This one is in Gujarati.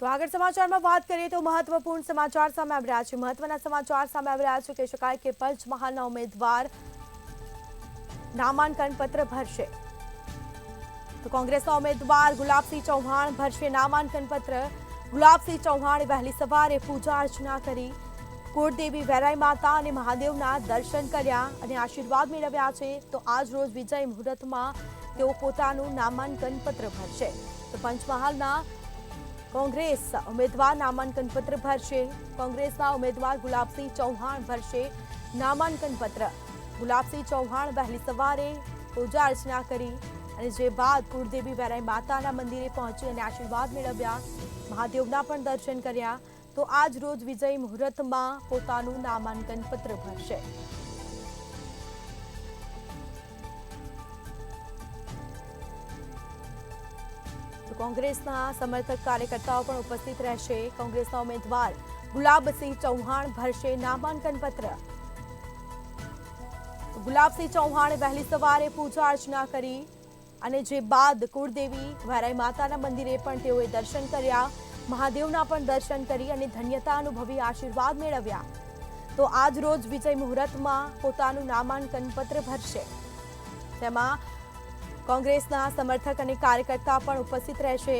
તો આગળ સમાચારમાં વાત કરીએ તો મહત્વપૂર્ણ સમાચાર સામે આવી રહ્યા છે। મહત્વના સમાચાર સામે આવી રહ્યા છે કહી શકાય કે પંચમહાલના ઉમેદવાર નામાંકન પત્ર ભરશે। તો કોંગ્રેસના ઉમેદવાર ગુલાબસિંહ ચૌહાણ ભરશે નામાંકન પત્ર। ગુલાબસિંહ ચૌહાણે વહેલી સવારે પૂજા અર્ચના કરી કુળદેવી વેરાઈ માતા અને મહાદેવના દર્શન કર્યા અને આશીર્વાદ મેળવ્યા છે। તો આજ રોજ વિજય મુહૂર્તમાં તેઓ પોતાનું નામાંકન પત્ર ભરશે। તો પંચમહાલના કોંગ્રેસ ઉમેદવાર નામાંકન પત્ર ભરશે। કોંગ્રેસના ઉમેદવાર ગુલાબસિંહ ચૌહાણ ભરશે નામાંકન પત્ર। ગુલાબસિંહ ચૌહાણ વહેલી સવારે પૂજા અર્ચના કરી અને જે બાદ કુળદેવી વેરાઈ માતાના મંદિરે પહોંચી અને આશીર્વાદ મેળવ્યા, મહાદેવના પણ દર્શન કર્યા। તો આજ રોજ વિજય મુહૂર્તમાં પોતાનું નામાંકન પત્ર ભરશે। કોંગ્રેસના સમર્થક કાર્યકર્તાઓ પણ ઉપસ્થિત રહેશે। કોંગ્રેસના ઉમેદવાર ગુલાબસિંહ ચૌહાણ ભરશે નામાંકન પત્ર। ગુલાબસિંહ ચૌહાણે વહેલી સવારે પૂજા અર્ચના કરી અને જે બાદ કુળદેવી વેરાઈ માતાના મંદિરે પણ તેઓએ દર્શન કર્યા, મહાદેવના પણ દર્શન કરી અને ધન્યતા અનુભવી આશીર્વાદ મેળવ્યા। તો આજ રોજ વિજય મુહૂર્તમાં પોતાનું નામાંકન પત્ર ભરશે। તેમાં કોંગ્રેસના સમર્થક અને કાર્યકર્તા પણ ઉપસ્થિત રહેશે।